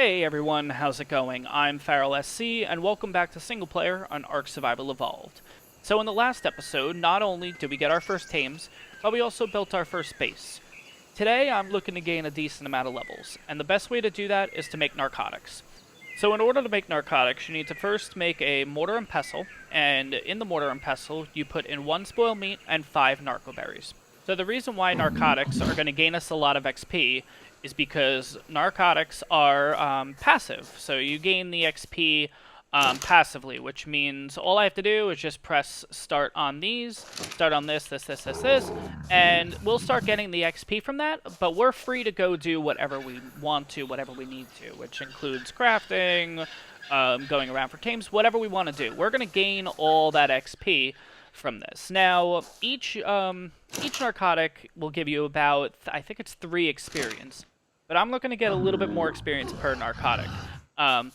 Hey everyone, how's it going? I'm Farrell SC, and welcome back to Single Player on ARK Survival Evolved. So in the last episode, not only did we get our first tames, but we also built our first base. Today, I'm looking to gain a decent amount of levels, and the best way to do that is to make narcotics. So in order to make narcotics, you need to first make a mortar and pestle, and in the mortar and pestle, you put in 1 spoiled meat and 5 narco berries. So the reason why narcotics are going to gain us a lot of XP is because narcotics are passive. So you gain the XP passively, which means all I have to do is just press start on these, start on this, and we'll start getting the XP from that, but we're free to go do whatever we want to, whatever we need to, which includes crafting, going around for tames, whatever we want to do. We're going to gain all that XP from this. Now, each narcotic will give you about, I think it's 3 experience, but I'm looking to get a little bit more experience per narcotic.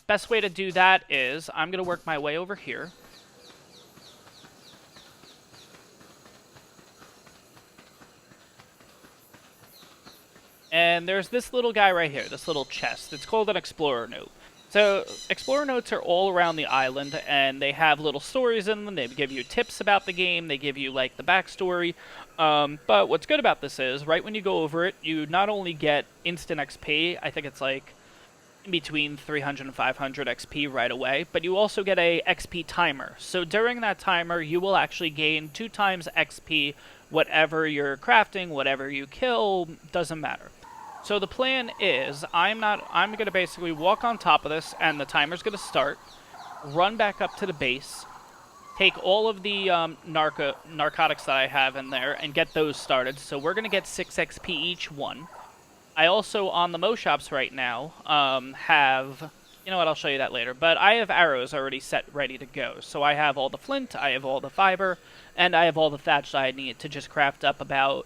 Best way to do that is I'm going to work my way over here. And there's this little guy right here, this little chest. It's called an explorer note. So, explorer notes are all around the island, and they have little stories in them. They give you tips about the game. They give you, like, the backstory. But what's good about this is, right when you go over it, you not only get instant XP, I think it's, like, in between 300 and 500 XP right away, but you also get a XP timer. So during that timer, you will actually gain 2 times XP, whatever you're crafting, whatever you kill, doesn't matter. So the plan is, I'm going to basically walk on top of this, and the timer's going to start, run back up to the base, take all of the narcotics that I have in there, and get those started. So we're going to get 6 XP each one. I also, on the Mo shops right now, have, you know what, I'll show you that later, but I have arrows already set ready to go. So I have all the flint, I have all the fiber, and I have all the thatch that I need to just craft up about,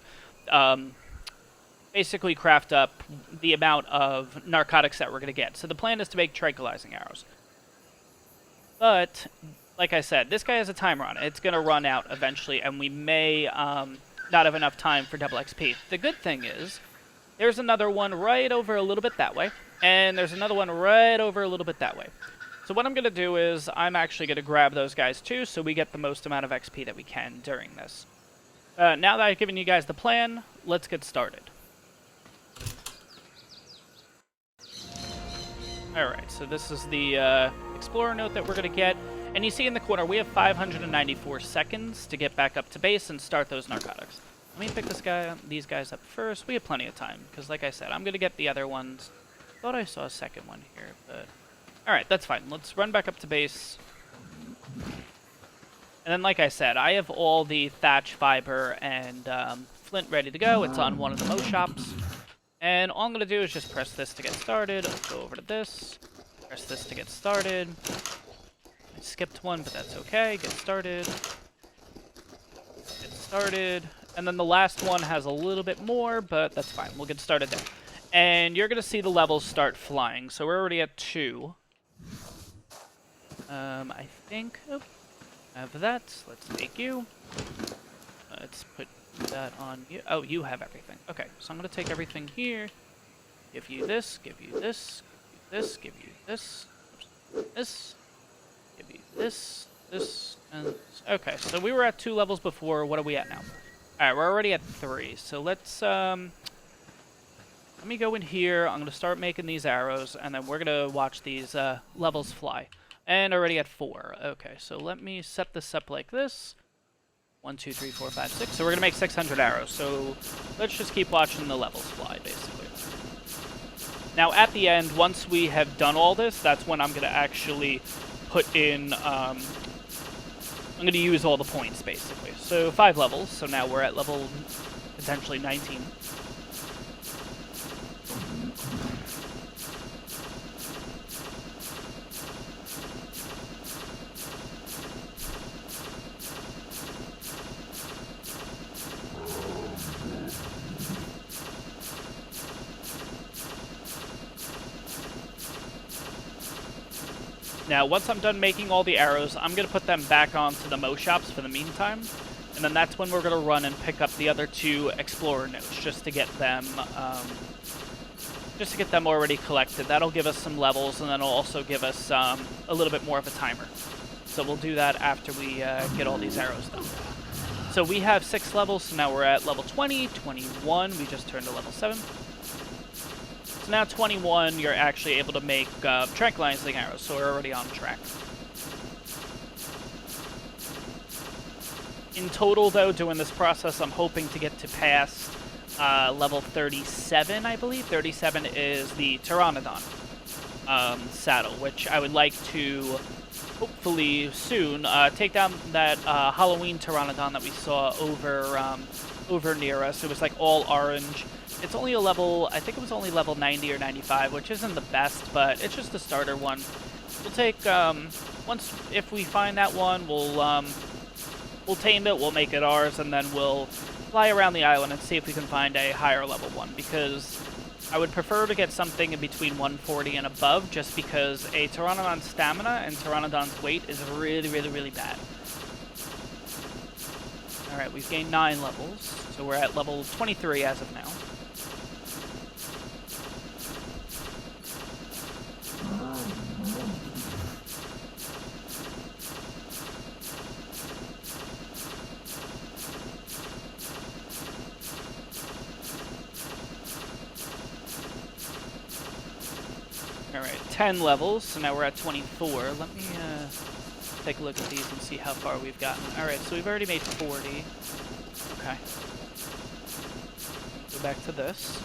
basically craft up the amount of narcotics that we're going to get. So the plan is to make tranquilizing arrows. But, like I said, this guy has a timer on it. It's going to run out eventually, and we may not have enough time for double XP. The good thing is, there's another one right over a little bit that way, and there's another one right over a little bit that way. So what I'm going to do is, I'm actually going to grab those guys too, so we get the most amount of XP that we can during this. Now that I've given you guys the plan, let's get started. Alright, so this is the explorer note that we're going to get. And you see in the corner, we have 594 seconds to get back up to base and start those narcotics. Let me pick these guys up first. We have plenty of time, because like I said, I'm going to get the other ones. Thought I saw a second one here, but... Alright, that's fine. Let's run back up to base. And then, like I said, I have all the thatch, fiber, and flint ready to go. It's on one of the Mo shops. And all I'm going to do is just press this to get started. Let's go over to this. Press this to get started. I skipped one, but that's okay. Get started. Get started. And then the last one has a little bit more, but that's fine. We'll get started there. And you're going to see the levels start flying. So we're already at 2. I think... Oh, I have that. Let's make you. Let's put that on you. Oh, you have everything. Okay, so I'm going to take everything here. Give you this, give you this, give you this, give you this, this, give you this, this, and this. Okay, so we were at 2 levels before. What are we at now? Alright, we're already at 3. So let's, let me go in here. I'm going to start making these arrows, and then we're going to watch these levels fly. And already at 4. Okay, so let me set this up like this. 1, 2, 3, 4, 5, 6. So we're going to make 600 arrows. So let's just keep watching the levels fly, basically. Now, at the end, once we have done all this, that's when I'm going to actually put in... I'm going to use all the points, basically. So 5 levels. So now we're at level potentially 19. Now, once I'm done making all the arrows, I'm going to put them back onto the Mo shops for the meantime. And then that's when we're going to run and pick up the other 2 explorer notes, just to get them just to get them already collected. That'll give us some levels, and then it'll also give us a little bit more of a timer. So we'll do that after we get all these arrows done. So we have 6 levels, so now we're at level 20, 21, we just turned to level 7. So now 21, you're actually able to make tranquilizing arrows, so we're already on track. In total, though, doing this process, I'm hoping to get to past level 37, I believe. 37 is the Pteranodon saddle, which I would like to hopefully soon take down that Halloween Pteranodon that we saw over near us. It was like all orange. It's only a level, I think it was only level 90 or 95, which isn't the best, but it's just a starter one. We'll take, if we find that one, we'll tame it, we'll make it ours, and then we'll fly around the island and see if we can find a higher level one, because I would prefer to get something in between 140 and above, just because a Pteranodon's stamina and Pteranodon's weight is really, really, really bad. Alright, we've gained 9 levels, so we're at level 23 as of now. Alright, 10 levels, so now we're at 24. Let me take a look at these and see how far we've gotten. Alright, so we've already made 40. Okay. Go back to this.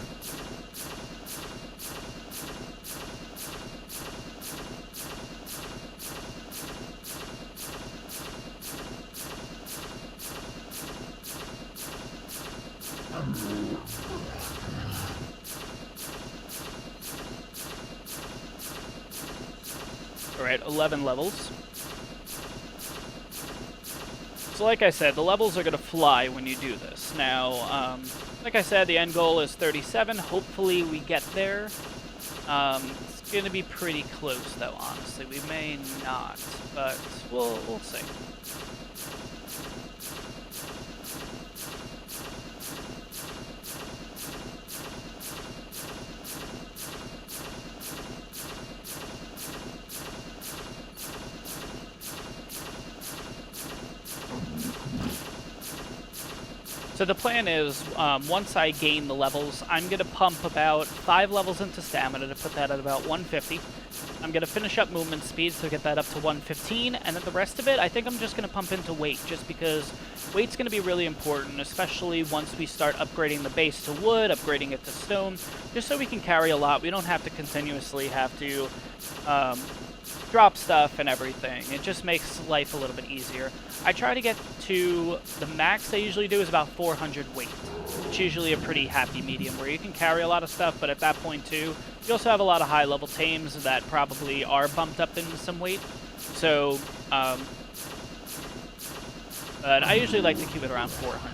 Alright, 11 levels. So like I said, the levels are going to fly when you do this. Now, like I said, the end goal is 37. Hopefully we get there. It's going to be pretty close, though, honestly. We may not, but we'll see. So the plan is, once I gain the levels, I'm going to pump about 5 levels into stamina to put that at about 150. I'm going to finish up movement speed to get that up to 115, and then the rest of it, I think I'm just going to pump into weight, just because weight's going to be really important, especially once we start upgrading the base to wood, upgrading it to stone, just so we can carry a lot. We don't have to continuously have to drop stuff and everything. It just makes life a little bit easier. I try to get to the max I usually do is about 400 weight. It's usually a pretty happy medium where you can carry a lot of stuff, but at that point too, you also have a lot of high level tames that probably are bumped up in some weight. So, but I usually like to keep it around 400.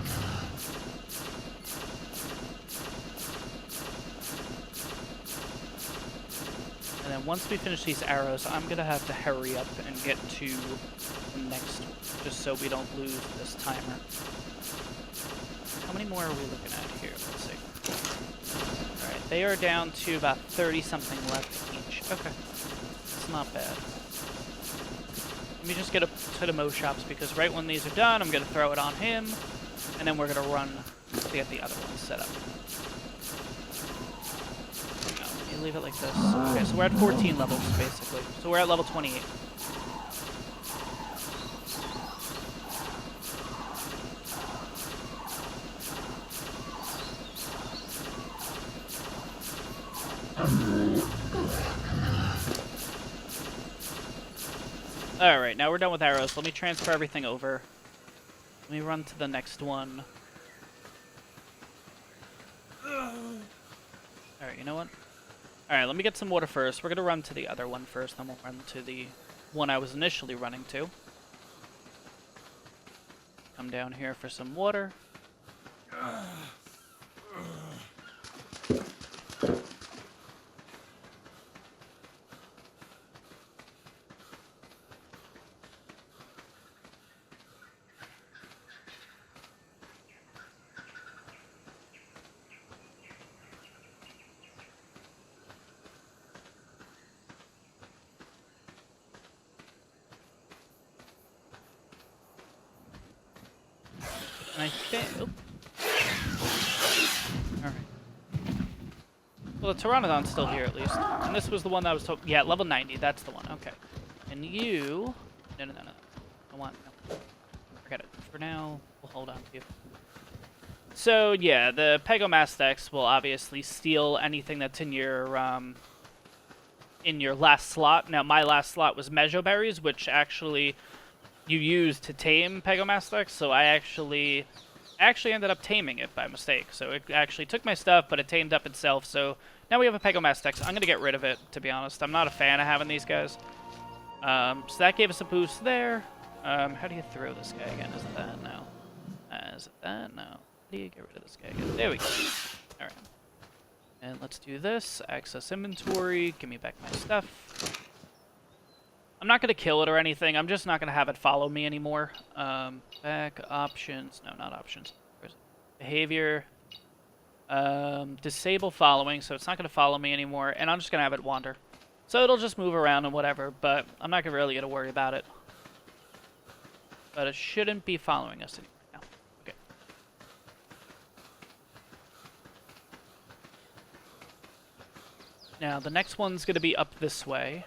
And then once we finish these arrows, I'm going to have to hurry up and get to the next one, just so we don't lose this timer. How many more are we looking at here? Let's see. Alright, they are down to about 30-something left each. Okay. It's not bad. Let me just get up to the Mo shops, because right when these are done, I'm going to throw it on him, and then we're going to run to get the other ones set up. Leave it like this. Okay, so we're at 14 levels, basically. So we're at level 28. Alright, now we're done with arrows. Let me transfer everything over. Let me run to the next one. Alright, you know what? Alright, let me get some water first. We're going to run to the other one first, then we'll run to the one I was initially running to. Come down here for some water. And I think... Oh. Alright. Well, the Pteranodon's still here, at least. And this was the one that was... Yeah, level 90. That's the one. Okay. And you... No. I want... No. Forget it. For now, we'll hold on to you. So, yeah, the Pegomastex will obviously steal anything that's in your last slot. Now, my last slot was Mejoberries, which actually you use to tame Pegomastex, so I actually ended up taming it by mistake. So it actually took my stuff, but it tamed up itself, so now we have a Pegomastex. I'm going to get rid of it, to be honest. I'm not a fan of having these guys. So that gave us a boost there. How do you throw this guy again? Is it that? No. Is it that? No. How do you get rid of this guy again? There we go. Alright. And let's do this. Access inventory. Give me back my stuff. I'm not going to kill it or anything. I'm just not going to have it follow me anymore. Back options. No, not options. Where's it? Behavior. Disable following, so it's not going to follow me anymore. And I'm just going to have it wander. So it'll just move around and whatever, but I'm not really going to worry about it. But it shouldn't be following us anymore. No. Okay. Now, the next one's going to be up this way.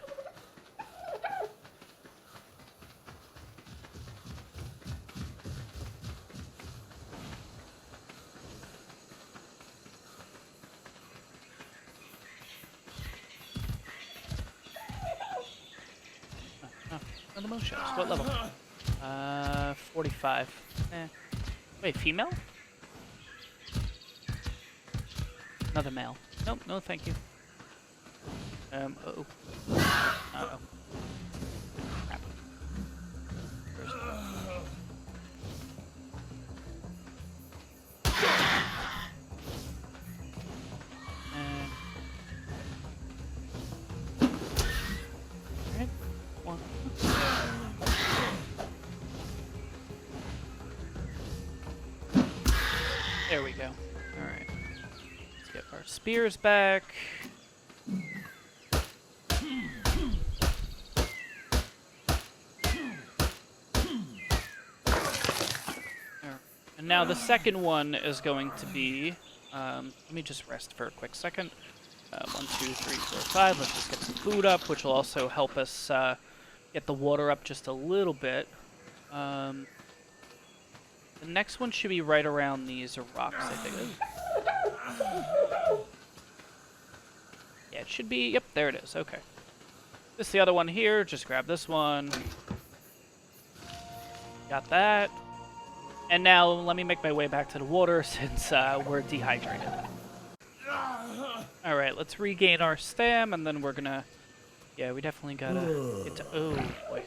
Oh, the motions. What level? 45. Wait, female? Another male. Nope, no thank you. Uh-oh. Uh-oh. Crap. Where's it? Alright. One. There we go. Alright. Let's get our spears back. And now the second one is going to be... let me just rest for a quick second. 1, 2, 3, 4, 5. Let's just get some food up, which will also help us get the water up just a little bit. The next one should be right around these rocks, I think. Ooh. Yeah, it should be... Yep, there it is. Okay. This is the other one here. Just grab this one. Got that. And now let me make my way back to the water since we're dehydrated. Alright, let's regain our stam, and then we're gonna... Yeah, we definitely gotta get to... Oh, boy.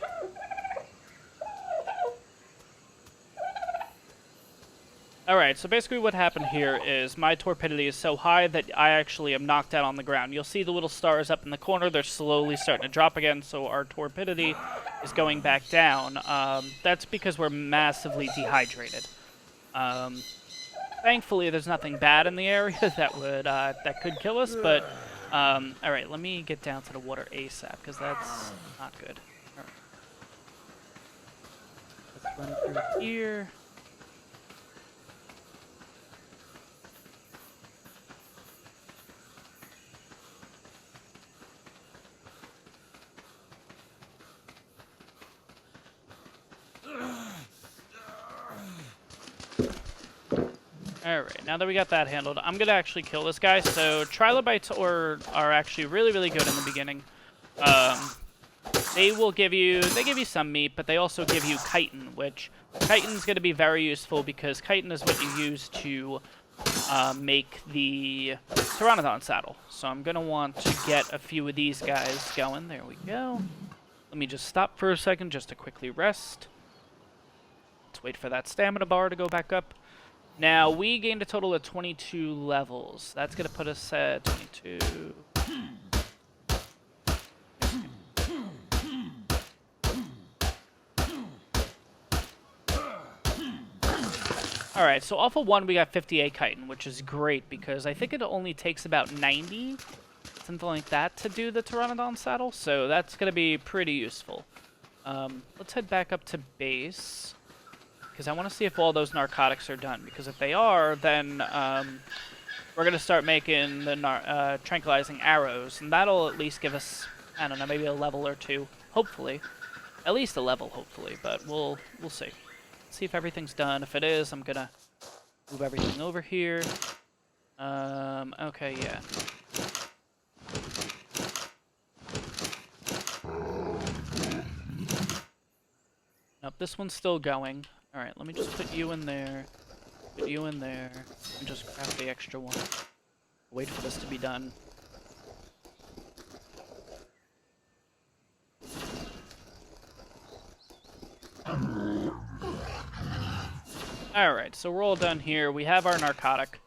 Alright, so basically what happened here is my torpidity is so high that I actually am knocked out on the ground. You'll see the little stars up in the corner. They're slowly starting to drop again, so our torpidity is going back down. That's because we're massively dehydrated. Thankfully, there's nothing bad in the area that could kill us, but... Alright, let me get down to the water ASAP, because that's not good. Alright. Let's run through here. Alright, now that we got that handled, I'm going to actually kill this guy. So, trilobites are actually really, really good in the beginning. They give you some meat, but they also give you chitin, which chitin's going to be very useful because chitin is what you use to make the Pteranodon saddle. So I'm going to want to get a few of these guys going. There we go. Let me just stop for a second just to quickly rest. Let's wait for that stamina bar to go back up. Now, we gained a total of 22 levels. That's going to put us at 22. Alright, so off of 1, we got 58 chitin, which is great because I think it only takes about 90, something like that, to do the Pteranodon saddle. So that's going to be pretty useful. Let's head back up to base. because I want to see if all those narcotics are done. Because if they are, then we're going to start making the tranquilizing arrows, and that'll at least give us, I don't know, maybe a level or two, hopefully. At least a level, hopefully, but we'll see. See if everything's done. If it is, I'm going to move everything over here. Okay, yeah. Nope, this one's still going. Alright, let me just put you in there, put you in there, and just craft the extra one. Wait for this to be done. Alright, so we're all done here. We have our narcotic.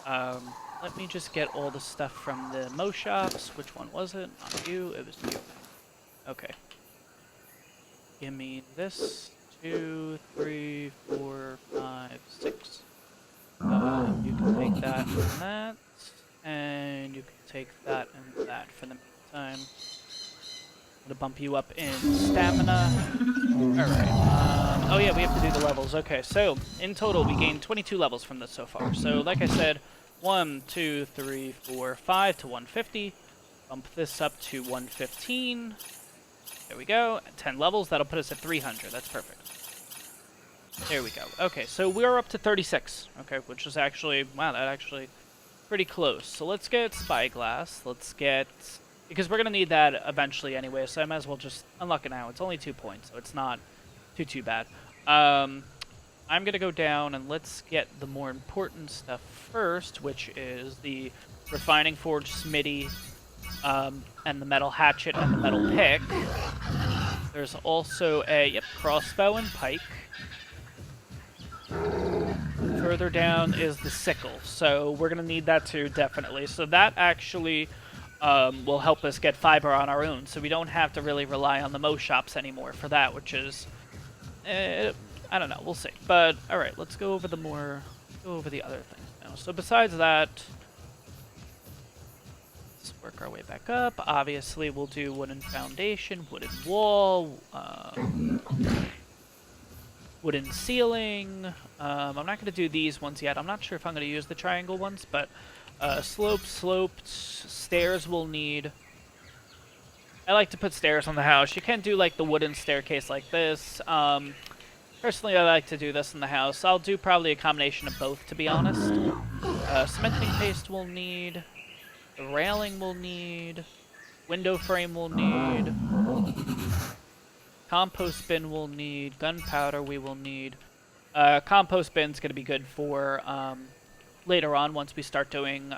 Let me just get all the stuff from the Mo shops. Which one was it? Not you, it was you. Okay. Give me this. 2, 3, 4, 5, 6. You can take that and that. And you can take that and that for the meantime. I'm gonna bump you up in stamina. Alright. Oh yeah, we have to do the levels. Okay, so in total we gained 22 levels from this so far. So like I said, 1, 2, 3, 4, 5 to 150. Bump this up to 115. There we go. 10 levels, that'll put us at 300. That's perfect. There we go. Okay, so we're up to 36. Okay, which is actually, wow, that actually pretty close. So let's get Spyglass. Let's get, because we're going to need that eventually anyway, so I might as well just unlock it now. It's only 2 points, so it's not too bad. I'm going to go down and let's get the more important stuff first, which is the Refining Forge Smithy, and the metal hatchet and the metal pick. There's also a, crossbow and pike. Further down is the sickle, so we're going to need that too, definitely. So that actually will help us get fiber on our own, so we don't have to really rely on the Mo shops anymore for that, which is, I don't know, we'll see. But, alright, let's go over the other things now. So besides that, let's work our way back up. Obviously, we'll do wooden foundation, wooden wall, wooden ceiling. I'm not going to do these ones yet. I'm not sure if I'm going to use the triangle ones, but sloped, stairs we'll need. I like to put stairs on the house. You can do like the wooden staircase like this. Personally, I like to do this in the house. I'll do probably a combination of both, to be honest. Cementing paste we'll need. The railing we'll need. Window frame we'll need. Compost bin we'll need. Gunpowder we will need. Compost bin's going to be good for later on once we start doing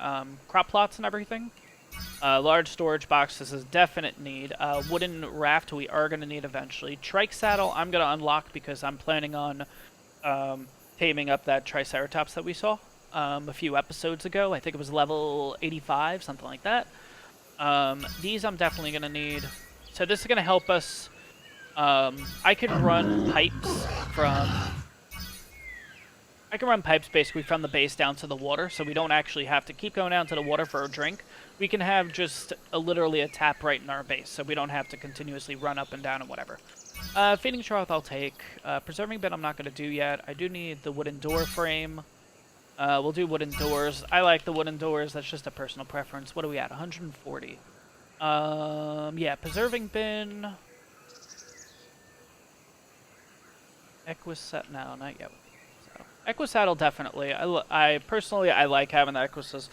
crop plots and everything. Large storage boxes is a definite need. Wooden raft we are going to need eventually. Trike saddle I'm going to unlock because I'm planning on taming up that Triceratops that we saw a few episodes ago. I think it was level 85, something like that. These I'm definitely going to need. So this is going to help us. I can run pipes from... I can run pipes basically from the base down to the water, so we don't actually have to keep going down to the water for a drink. We can have just literally a tap right in our base, so we don't have to continuously run up and down and whatever. Feeding trough I'll take. Preserving bin I'm not going to do yet. I do need the wooden door frame. We'll do wooden doors. I like the wooden doors. That's just a personal preference. What are we at? 140. Yeah, preserving bin. Equus... No, not yet. Equus saddle, definitely. I personally like having the Equises.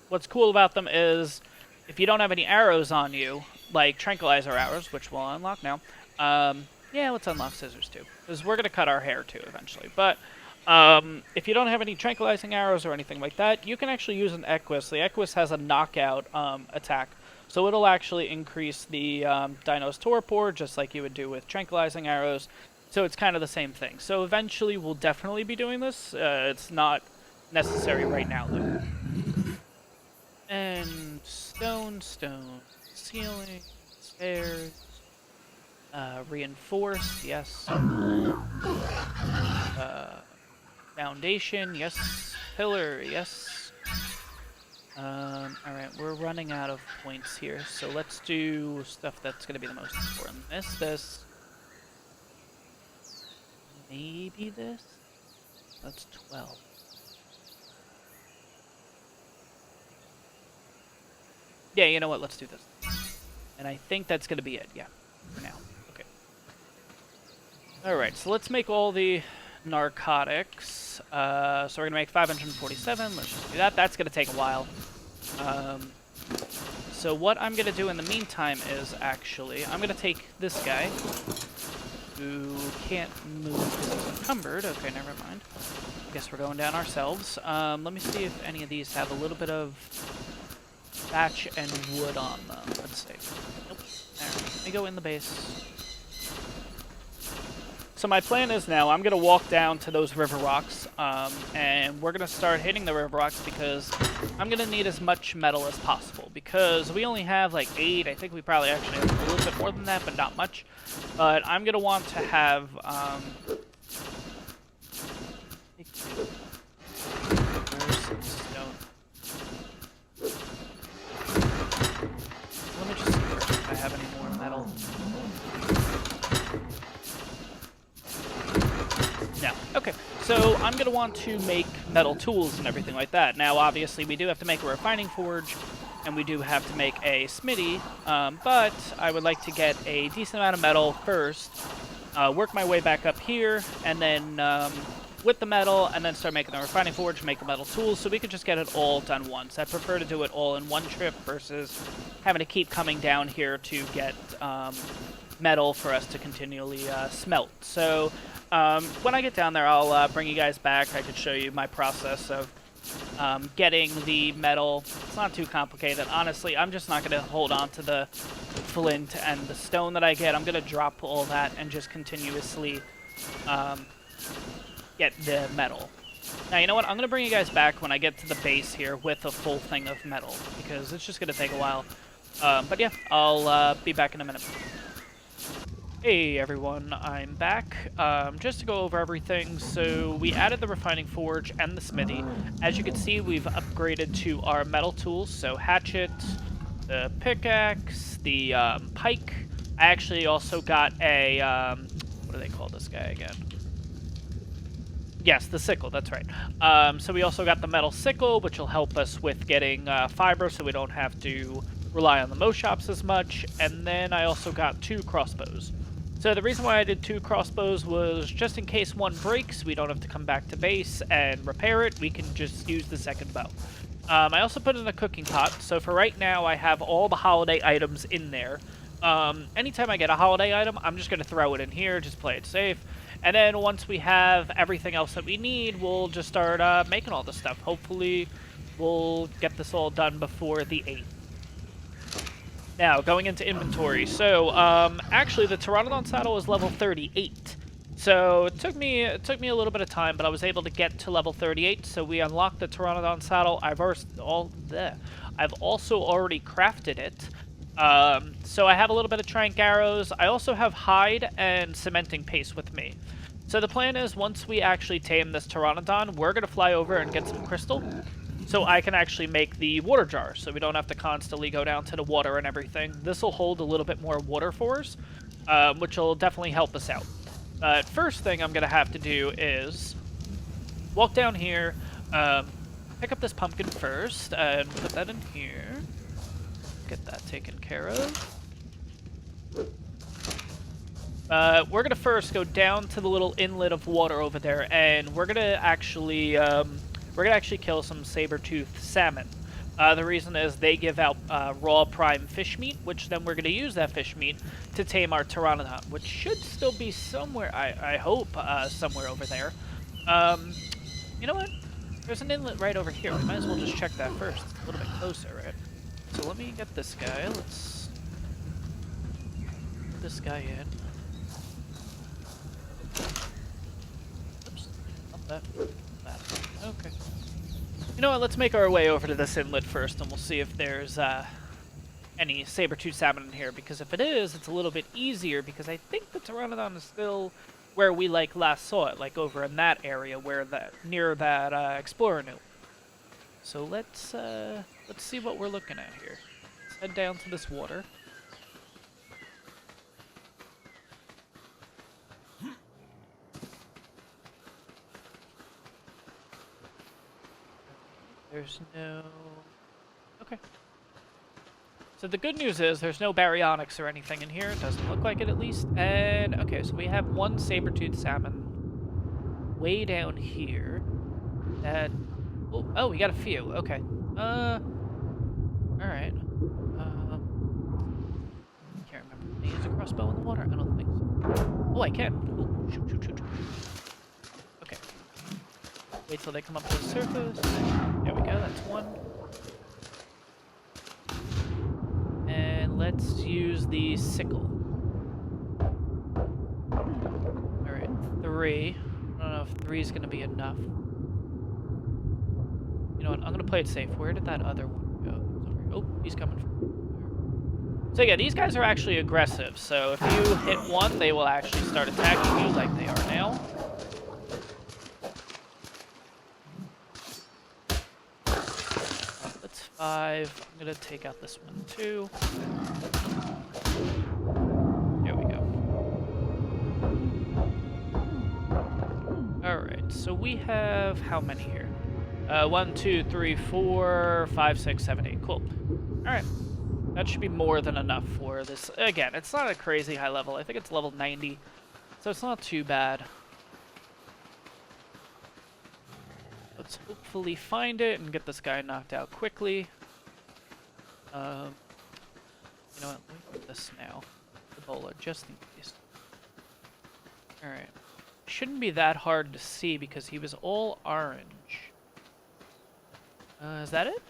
What's cool about them is, if you don't have any arrows on you, like tranquilizer arrows, which we'll unlock now, yeah, let's unlock scissors too, because we're going to cut our hair too eventually. But if you don't have any tranquilizing arrows or anything like that, you can actually use an Equus. The Equus has a knockout attack, so it'll actually increase the Dino's torpor, just like you would do with tranquilizing arrows. So it's kind of the same thing. So eventually we'll definitely be doing this. It's not necessary right now, though. And stone, ceiling, stairs, reinforced, yes. Foundation, yes. Pillar, yes. Alright, we're running out of points here, so let's do stuff that's going to be the most important. This. maybe this? That's 12. Yeah, you know what? Let's do this. And I think that's going to be it, yeah, for now. Okay. Alright, so let's make all the narcotics. So we're going to make 547. Let's just do that. That's going to take a while. So what I'm going to do in the meantime is actually, I'm going to take this guy, who can't move because he's encumbered. Okay, never mind. I guess we're going down ourselves. Let me see if any of these have a little bit of thatch and wood on them. Let's see. Nope. There. Let me go in the base. So my plan is now I'm going to walk down to those river rocks, and we're going to start hitting the river rocks because I'm going to need as much metal as possible because we only have like 8. I think we probably actually have a little bit more than that, but not much. But I'm going to want to have... where's some stone? Let me just see if I have any more metal. No. Okay, so I'm going to want to make metal tools and everything like that. Now, obviously, we do have to make a refining forge, and we do have to make a smithy, but I would like to get a decent amount of metal first, work my way back up here, and then with the metal, and then start making the refining forge, make the metal tools, so we could just get it all done once. I prefer to do it all in one trip versus having to keep coming down here to get metal for us to continually smelt. So when I get down there, I'll bring you guys back. I could show you my process of getting the metal. It's not too complicated. Honestly, I'm just not going to hold on to the flint and the stone that I get. I'm going to drop all that and just continuously get the metal. Now, you know what? I'm going to bring you guys back when I get to the base here with a full thing of metal, because it's just going to take a while. But yeah, I'll be back in a minute. Hey everyone, I'm back. Just to go over everything, so we added the refining forge and the smithy. As you can see, we've upgraded to our metal tools, so hatchet, the pickaxe, the pike. I actually also got a, what do they call this guy again? Yes, the sickle, that's right. So we also got the metal sickle, which will help us with getting fiber so we don't have to rely on the mow shops as much. And then I also got 2 crossbows. So the reason why I did 2 crossbows was just in case one breaks, we don't have to come back to base and repair it. We can just use the second bow. I also put in a cooking pot, so for right now I have all the holiday items in there. Anytime I get a holiday item, I'm just going to throw it in here, just play it safe. And then once we have everything else that we need, we'll just start making all the stuff. Hopefully we'll get this all done before the 8th. Now, going into inventory. So, actually, the Pteranodon saddle is level 38. So, it took me a little bit of time, but I was able to get to level 38. So, we unlocked the Pteranodon saddle. I've also already crafted it. So, I have a little bit of trank arrows. I also have hide and cementing paste with me. So, the plan is, once we actually tame this Pteranodon, we're going to fly over and get some crystal. So I can actually make the water jar, so we don't have to constantly go down to the water and everything. This will hold a little bit more water for us, which will definitely help us out. But first thing I'm going to have to do is walk down here, pick up this pumpkin first, and put that in here. Get that taken care of. We're going to first go down to the little inlet of water over there, and we're going to actually kill some saber-toothed salmon. The reason is they give out raw prime fish meat, which then we're going to use that fish meat to tame our Pteranodon, which should still be somewhere, I hope, somewhere over there. You know what? There's an inlet right over here. We might as well just check that first. It's a little bit closer, right? So let me get this guy. Let's put this guy in. Oops, not that. Okay. You know what, let's make our way over to this inlet first, and we'll see if there's any saber-tooth salmon in here, because if it is, it's a little bit easier, because I think the Pteranodon is still where we last saw it, like over in that area where near that explorer knew. So let's see what we're looking at here. Let's head down to this water. There's no... Okay. So the good news is there's no baryonyx or anything in here. It doesn't look like it, at least. And, okay, so we have one saber-toothed salmon way down here. That... Oh, we got a few. Okay. Alright. Can't remember. Can I use a crossbow in the water? I don't think so. Oh, I can. Ooh, shoot, shoot, shoot. Okay. Wait till they come up to the surface. There we go, that's one. And let's use the sickle. Alright, 3. I don't know if 3 is going to be enough. You know what, I'm going to play it safe. Where did that other one go? Oh, he's coming from there. So yeah, these guys are actually aggressive. So if you hit one, they will actually start attacking you like they are now. That's 5. I'm going to take out this one too. There we go. Alright, so we have how many here? 1, 2, 3, 4, 5, 6, 7, 8. Cool. Alright. That should be more than enough for this. Again, it's not a crazy high level. I think it's level 90. So it's not too bad. Let's hopefully find it and get this guy knocked out quickly. You know what? Let me put this now. Ebola, just in case. Alright. Shouldn't be that hard to see because he was all orange. Is that it?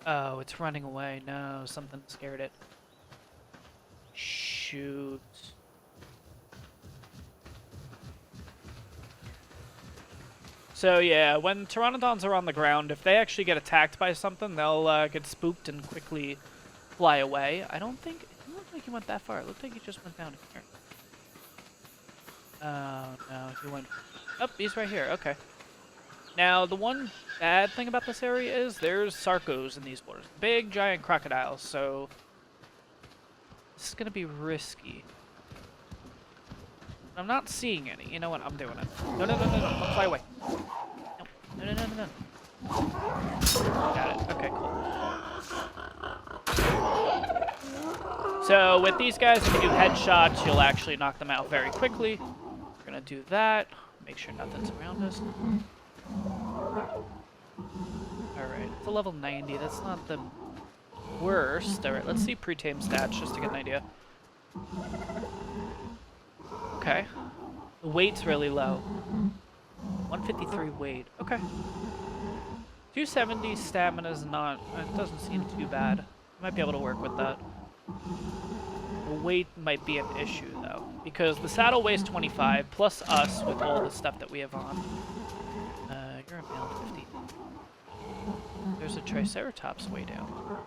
Oh, it's running away. No, something scared it. Shoot. So yeah, when Pteranodons are on the ground, if they actually get attacked by something, they'll get spooked and quickly fly away. I don't think... It didn't look like he went that far. It looked like he just went down here. Oh, no, he went... Oh, he's right here. Okay. Now, the one bad thing about this area is there's sarcos in these waters. Big, giant crocodiles, so... This is going to be risky. I'm not seeing any. You know what? I'm doing it. No, no, no, no, no. Don't fly away. No, no, no, no, no. Got it. Okay, cool. So, with these guys, if you do headshots, you'll actually knock them out very quickly. We're going to do that. Make sure nothing's around us. Alright, it's a level 90. That's not the worst. Alright, let's see pre-tame stats just to get an idea. Okay. The weight's really low. 153 weight. Okay. 270 stamina's not... It doesn't seem too bad. Might be able to work with that. The weight might be an issue, though. Because the saddle weighs 25, plus us with all the stuff that we have on. You're a male 50. There's a Triceratops way down.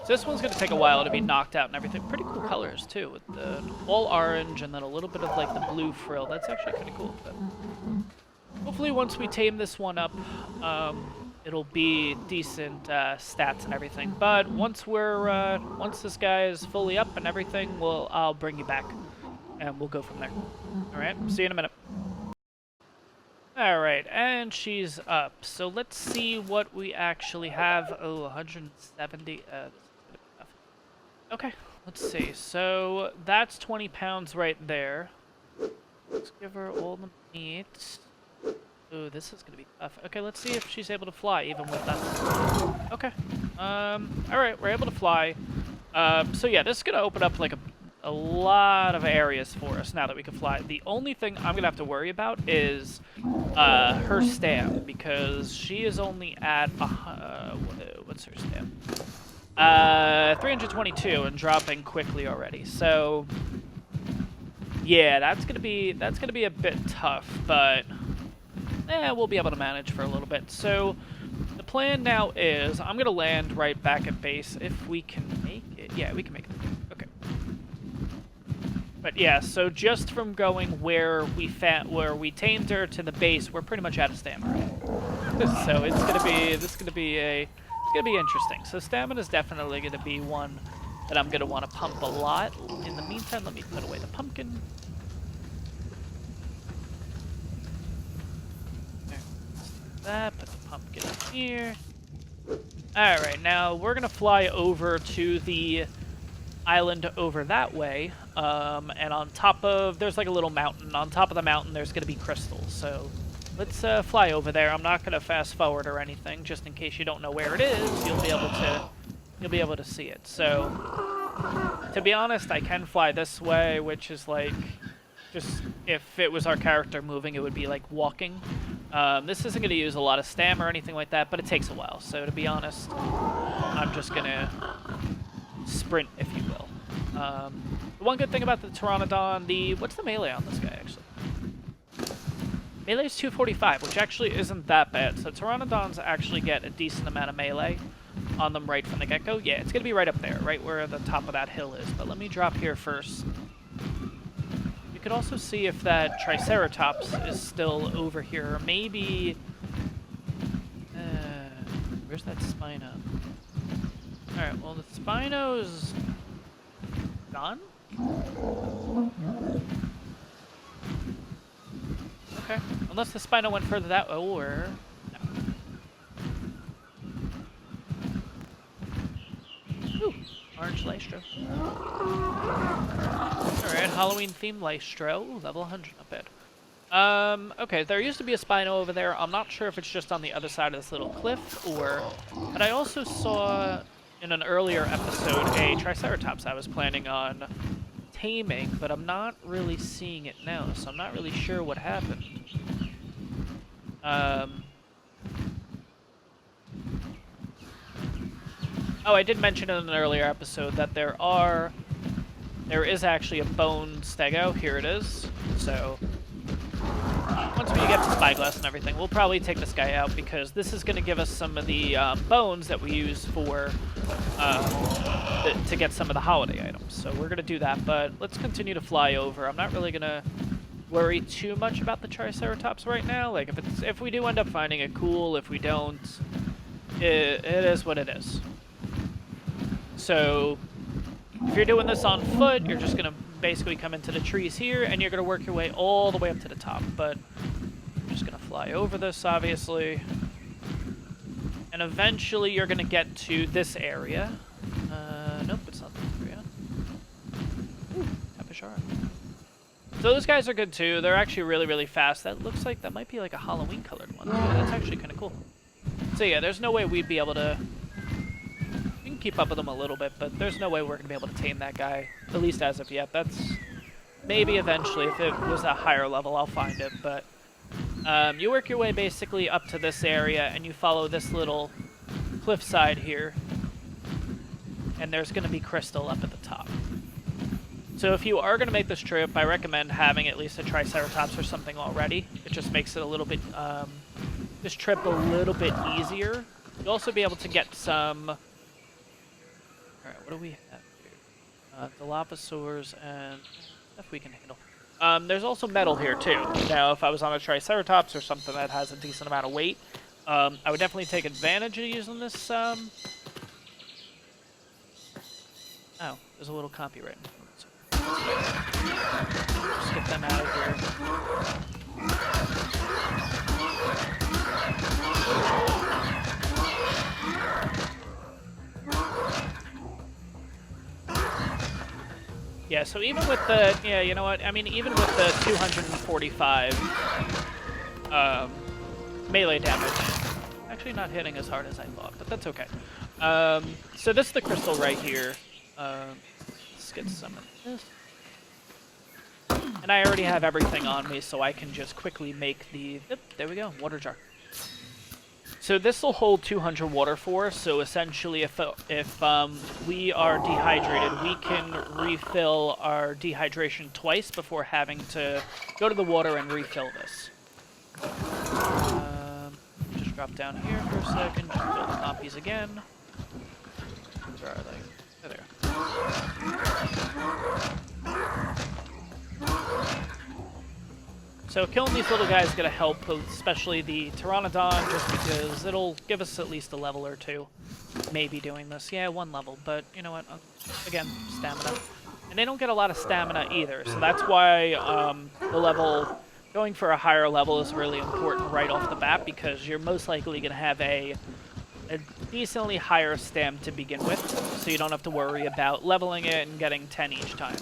So this one's going to take a while to be knocked out and everything. Pretty cool colors, too, with the all orange and then a little bit of, like, the blue frill. That's actually kind of cool. But hopefully once we tame this one up, it'll be decent stats and everything. But once we're, once this guy is fully up and everything, I'll bring you back. And we'll go from there. Alright, see you in a minute. Alright, and she's up. So let's see what we actually have. Oh, 170. Okay, let's see. So that's 20 pounds right there. Let's give her all the meat. Ooh, this is gonna be tough. Okay, let's see if she's able to fly even with that. Okay. Alright, we're able to fly. So yeah, this is gonna open up like a lot of areas for us now that we can fly. The only thing I'm gonna have to worry about is her stam, because she is only at what's her stam? 322 and dropping quickly already. So yeah, that's gonna be a bit tough, but we'll be able to manage for a little bit. So the plan now is I'm gonna land right back at base if we can make it. Yeah, we can make it. Okay. But yeah, so just from going where we tamed her to the base, we're pretty much out of stamina. So it's gonna be interesting. So stamina is definitely gonna be one that I'm gonna want to pump a lot. In the meantime, let me put away the pumpkin. That, put the pumpkin in here. Alright, now we're gonna fly over to the island over that way, and on top of, there's like a little mountain. On top of the mountain there's gonna be crystals, so let's fly over there. I'm not gonna fast forward or anything, just in case you don't know where it is. You'll be able to see it. So, to be honest, I can fly this way, which is like, just, if it was our character moving, it would be like walking. This isn't going to use a lot of stamina or anything like that, but it takes a while. So to be honest, I'm just going to sprint, if you will. The one good thing about the Pteranodon, what's the melee on this guy, actually? Melee is 245, which actually isn't that bad. So Pteranodons actually get a decent amount of melee on them right from the get-go. Yeah, it's going to be right up there, right where the top of that hill is. But let me drop here first. You could also see if that Triceratops is still over here. Maybe... where's that Spino? Alright, well, the Spino's gone? Okay. Unless the Spino went further that way, or... No. Ooh, orange Lystro. Alright, Halloween-themed Lystro. Ooh, level 100, not bad. Okay, there used to be a Spino over there. I'm not sure if it's just on the other side of this little cliff, or... But I also saw, in an earlier episode, a Triceratops I was planning on taming, but I'm not really seeing it now, so I'm not really sure what happened. Oh, I did mention in an earlier episode that there is actually a bone stego. Here it is. So once we get the spyglass and everything, we'll probably take this guy out, because this is going to give us some of the bones that we use for to get some of the holiday items. So we're going to do that, but let's continue to fly over. I'm not really going to worry too much about the Triceratops right now. Like, if we do end up finding it, cool. If we don't, it is what it is. So if you're doing this on foot, you're just going to basically come into the trees here, and you're going to work your way all the way up to the top. But I'm just going to fly over this, obviously. And eventually you're going to get to this area. Nope, it's not this area. Ooh, Capishara. So those guys are good too. They're actually really, really fast. That looks like that might be like a Halloween colored one. Yeah, that's actually kind of cool. So yeah, there's no way we'd be able to... We can keep up with them a little bit, but there's no way we're going to be able to tame that guy, at least as of yet. That's... Maybe eventually, if it was a higher level, I'll find it, but... you work your way basically up to this area, and you follow this little cliffside here. And there's going to be crystal up at the top. So if you are going to make this trip, I recommend having at least a Triceratops or something already. It just makes it a little bit, this trip a little bit easier. You'll also be able to get some... Alright, what do we have here? Dilophosaurs and stuff we can handle. There's also metal here too. Now, if I was on a Triceratops or something that has a decent amount of weight, I would definitely take advantage of using this, Oh, there's a little copyright. Just get them out of here. Yeah, so even with the, yeah, you know what? I mean, even with the 245 melee damage, actually not hitting as hard as I thought, but that's okay. So this is the crystal right here. Let's get some of this. And I already have everything on me, so I can just quickly make the... Yep, there we go, water jar. So this will hold 200 water for us, so essentially if we are dehydrated, we can refill our dehydration twice before having to go to the water and refill this. Just grab drop down here for a second, just build the compies again. Where are they? Oh, there. So killing these little guys is going to help, especially the Pteranodon, just because it'll give us at least a level or two. Maybe doing this. Yeah, 1 level, but you know what? Again, stamina. And they don't get a lot of stamina either, so that's why the level, going for a higher level is really important right off the bat, because you're most likely going to have a decently higher stam to begin with, so you don't have to worry about leveling it and getting 10 each time.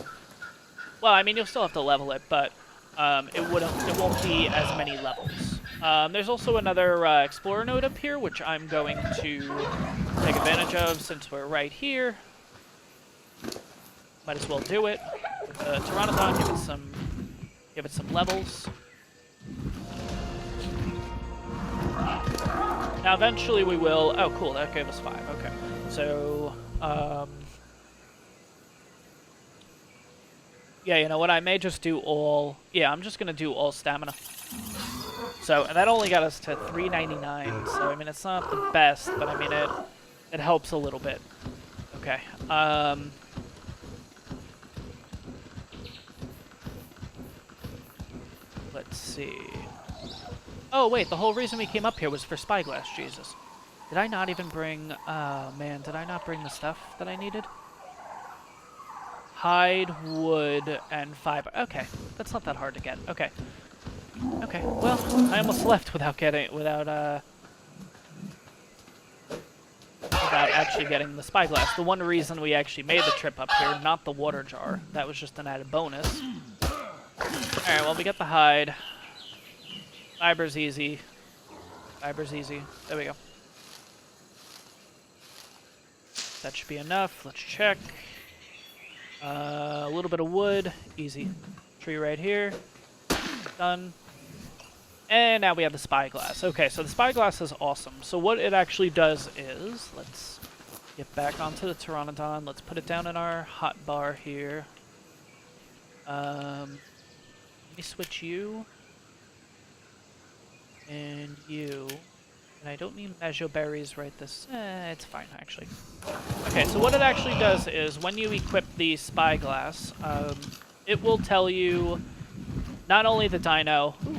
Well, I mean, you'll still have to level it, but it won't be as many levels. There's also another explorer node up here, which I'm going to take advantage of since we're right here. Might as well do it. With the Pteranodon, give it some levels. Now, eventually we will... Oh, cool, that gave us 5. Okay. So, yeah, you know what? I may just do all... Yeah, I'm just going to do all stamina. So, and that only got us to 399. So, I mean, it's not the best, but I mean, it helps a little bit. Okay. Let's see. Oh, wait, the whole reason we came up here was for spyglass, Jesus. Did I not even bring... Oh, man, did I not bring the stuff that I needed? Hide, wood, and fiber. Okay, that's not that hard to get. Okay. Okay, well, I almost left without actually getting the spyglass. The one reason we actually made the trip up here, not the water jar. That was just an added bonus. Alright, well, we got the hide. Fiber's easy. Fiber's easy. There we go. That should be enough. Let's check. A little bit of wood. Easy. Tree right here. Done. And now we have the spyglass. Okay, so the spyglass is awesome. So what it actually does is, let's get back onto the Pteranodon. Let's put it down in our hotbar here. Let me switch you. And you. And I don't need Majo berries right this... it's fine, actually. Okay, so what it actually does is, when you equip the spyglass, it will tell you not only the dino... Ooh,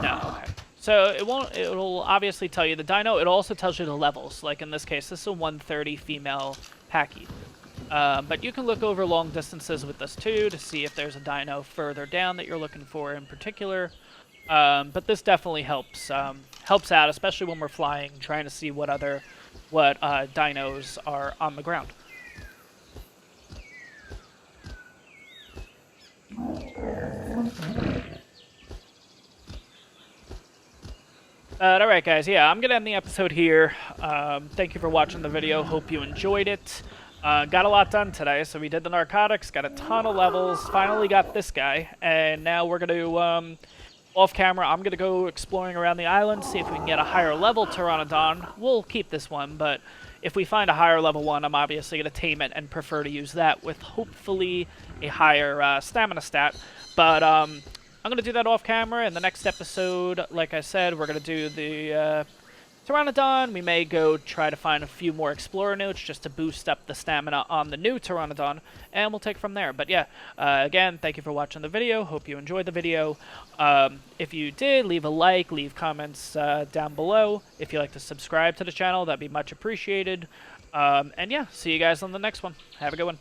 no, okay. So it'll obviously tell you the dino, it also tells you the levels. Like in this case, this is a 130 female Packy. But you can look over long distances with this too to see if there's a dino further down that you're looking for in particular. But this definitely helps out, especially when we're flying, trying to see what dinos are on the ground. Alright guys, yeah, I'm gonna end the episode here. Thank you for watching the video, hope you enjoyed it. Got a lot done today, so we did the narcotics, got a ton of levels, finally got this guy, and now we're gonna, off camera, I'm gonna go exploring around the island, see if we can get a higher level Pteranodon. We'll keep this one, but if we find a higher level one, I'm obviously gonna tame it and prefer to use that with hopefully a higher stamina stat. But I'm going to do that off camera. In the next episode, like I said, we're going to do the Pteranodon. We may go try to find a few more Explorer notes just to boost up the stamina on the new Pteranodon, and we'll take from there. But yeah, again, thank you for watching the video. Hope you enjoyed the video. If you did, leave a like, leave comments down below. If you'd like to subscribe to the channel, that'd be much appreciated. And yeah, see you guys on the next one. Have a good one.